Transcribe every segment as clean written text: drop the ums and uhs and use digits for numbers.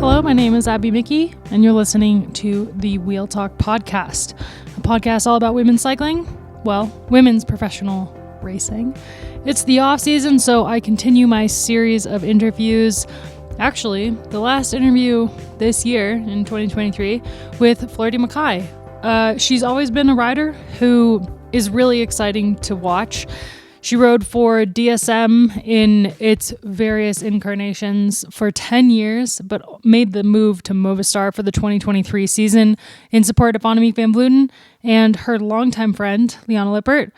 Hello, my name is Abby Mickey, and you're listening to the Wheel Talk podcast, a podcast all about women's cycling, well, women's professional racing. It's the off season, so I continue my series of interviews. Actually, the last interview this year in 2023 with Floorje Mackaij. She's always been a rider who is really exciting to watch. She rode for DSM in its various incarnations for 10 years, but made the move to Movistar for the 2023 season in support of Annemiek van Vleuten and her longtime friend, Liane Lippert.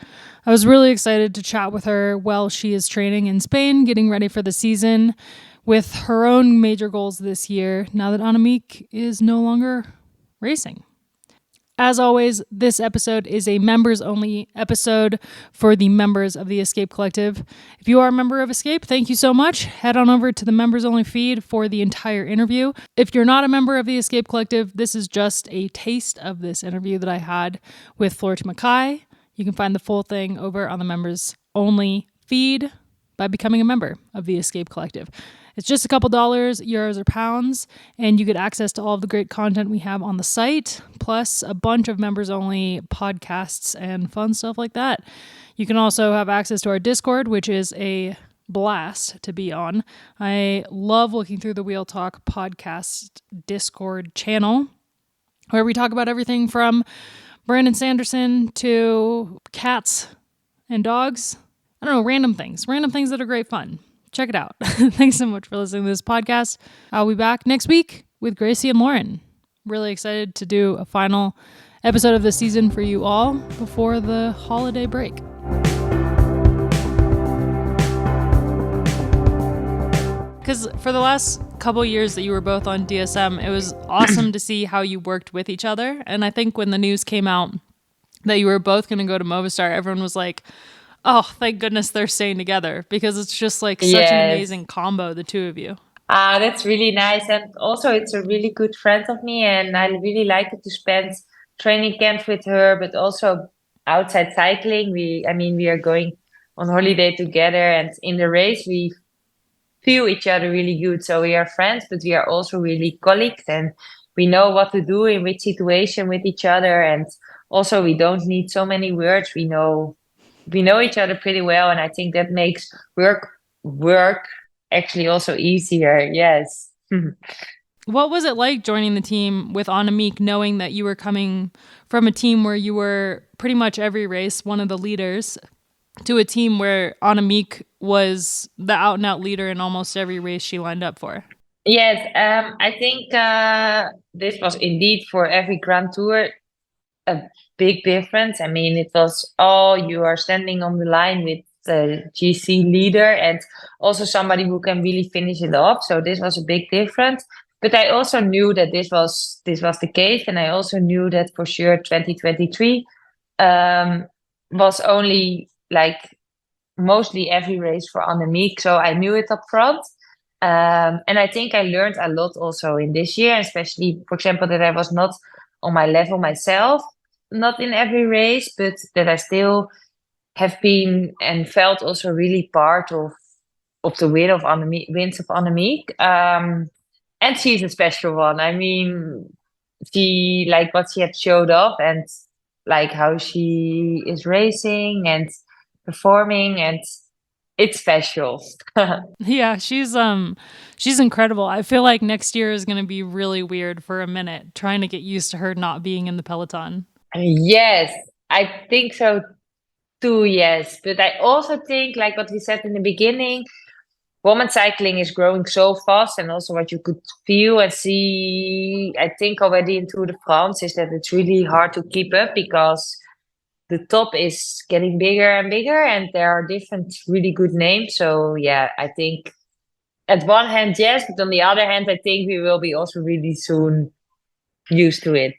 I was really excited to chat with her while she is training in Spain, getting ready for the season with her own major goals this year, now that Annemiek is no longer racing. As always, this episode is a members-only episode for the members of the Escape Collective. If you are a member of Escape, thank you so much. Head on over to the members-only feed for the entire interview. If you're not a member of the Escape Collective, this is just a taste of this interview that I had with Floortje Mackaij. You can find the full thing over on the members-only feed by becoming a member of the Escape Collective. It's just a couple dollars, euros or pounds, and you get access to all of the great content we have on the site, plus a bunch of members-only podcasts and fun stuff like that. You can also have access to our Discord, which is a blast to be on. I love looking through the Wheel Talk podcast Discord channel, where we talk about everything from Brandon Sanderson to cats and dogs. I don't know, random things that are great fun. Check it out. Thanks so much for listening to this podcast. I'll be back next week with Gracie and Lauren. Really excited to do a final episode of the season for you all before the holiday break. Because for the last couple years that you were both on DSM, it was awesome to see how you worked with each other. And I think when the news came out that you were both going to go to Movistar, everyone was like, oh, thank goodness they're staying together, because it's just like such an amazing combo, the two of you. That's really nice. And also it's a really good friend of me, and I really like it to spend training camps with her, but also outside cycling. We are going on holiday together, and in the race we feel each other really good. So we are friends, but we are also really colleagues, and we know what to do in which situation with each other. And also we don't need so many words. We know each other pretty well, and I think that makes work actually also easier. Yes. What was it like joining the team with Annemiek, knowing that you were coming from a team where you were pretty much every race one of the leaders, to a team where Annemiek was the out-and-out leader in almost every race she lined up for? Yes, I think this was indeed for every Grand Tour a big difference. I mean, it was you are standing on the line with the GC leader and also somebody who can really finish it off. So this was a big difference. But I also knew that this was the case, and I also knew that for sure 2023 was only like mostly every race for Annemiek. So I knew it up front. And I think I learned a lot also in this year, especially, for example, that I was not on my level myself, not in every race, but that I still have been and felt also really part of the wins of Annemiek. And she's a special one. I mean, she, like what she had showed off, and like how she is racing and performing, and it's special. Yeah, she's incredible. I feel like next year is going to be really weird for a minute, trying to get used to her not being in the peloton. Yes, I think so too, yes. But I also think, like what we said in the beginning, women cycling is growing so fast, and also what you could feel and see, I think already in Tour de France, is that it's really hard to keep up, because the top is getting bigger and bigger, and there are different really good names. So yeah, I think at one hand, yes, but on the other hand, I think we will be also really soon used to it.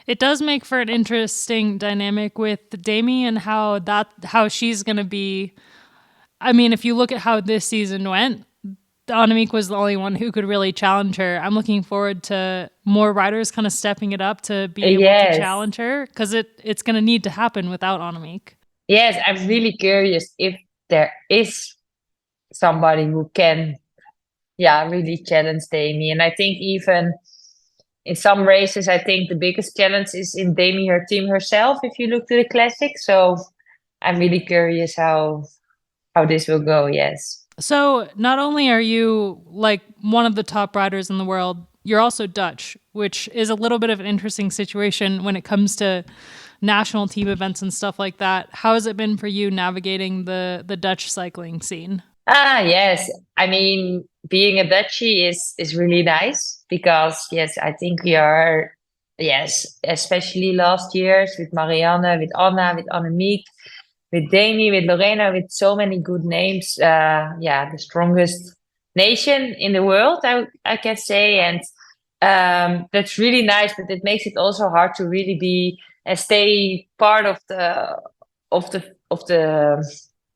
It does make for an interesting dynamic with Demi and how she's going to be. I mean, if you look at how this season went, Annemiek was the only one who could really challenge her. I'm looking forward to more riders kind of stepping it up to be able to challenge her, because it's going to need to happen without Annemiek. Yes, I'm really curious if there is somebody who can really challenged Demi. And I think even in some races, I think the biggest challenge is in Demi, her team herself, if you look to the classic. So I'm really curious how this will go, yes. So not only are you like one of the top riders in the world, you're also Dutch, which is a little bit of an interesting situation when it comes to national team events and stuff like that. How has it been for you navigating the Dutch cycling scene? Yes. I mean, being a Dutchie is really nice because yes, I think we are, yes, especially last years with Marianne, with Anna, with Annemiek, with Dani, with Lorena, with so many good names. The strongest nation in the world, I can say, and that's really nice. But it makes it also hard to really be and stay part of the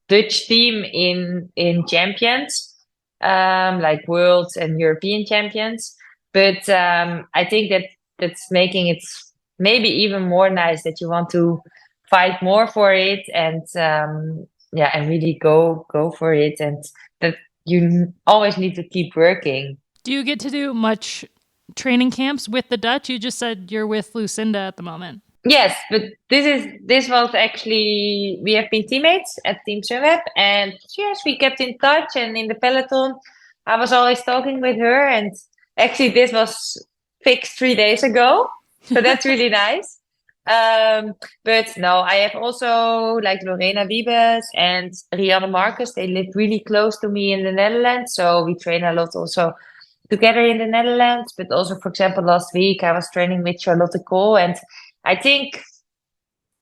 Dutch team in champions, like world and European champions. But I think that's making it maybe even more nice that you want to fight more for it and and really go for it, and that you always need to keep working. Do you get to do much training camps with the Dutch? You just said you're with Lucinda at the moment. Yes, but this was actually we have been teammates at Team Sunweb, and yes, we kept in touch. And in the peloton, I was always talking with her, and actually this was fixed 3 days ago, so that's really nice. But no, I have also like Lorena Wiebes and Rianne Marcus. They live really close to me in the Netherlands, so we train a lot also together in the Netherlands. But also, for example, last week I was training with Charlotte Cole, and I think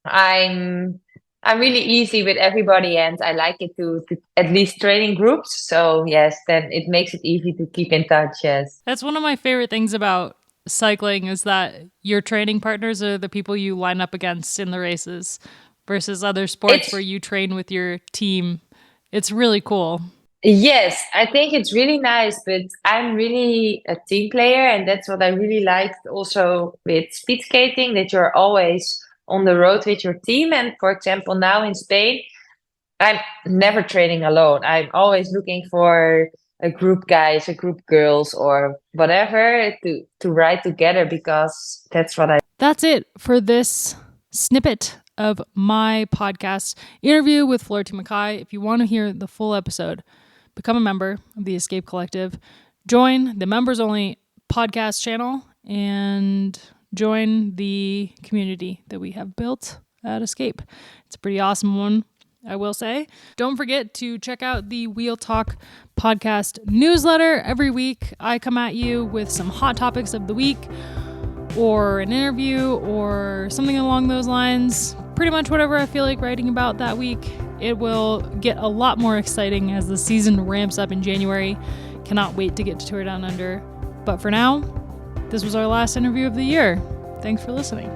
I'm I'm really easy with everybody, and I like it to at least train in groups. So yes, then it makes it easy to keep in touch. Yes. That's one of my favorite things about cycling is that your training partners are the people you line up against in the races versus other sports It's where you train with your team. It's really cool. Yes, I think it's really nice, but I'm really a team player, and that's what I really liked also with speed skating, that you're always on the road with your team. And for example, now in Spain, I'm never training alone. I'm always looking for a group guys, a group girls, or whatever to ride together because that's what I. That's it for this snippet of my podcast interview with Floortje Mackaij. If you want to hear the full episode, become a member of the Escape Collective, join the members only podcast channel, and join the community that we have built at Escape. It's a pretty awesome one, I will say. Don't forget to check out the Wheel Talk podcast newsletter. Every week, I come at you with some hot topics of the week, or an interview, or something along those lines. Pretty much whatever I feel like writing about that week. It will get a lot more exciting as the season ramps up in January. Cannot wait to get to Tour Down Under. But for now, this was our last interview of the year. Thanks for listening.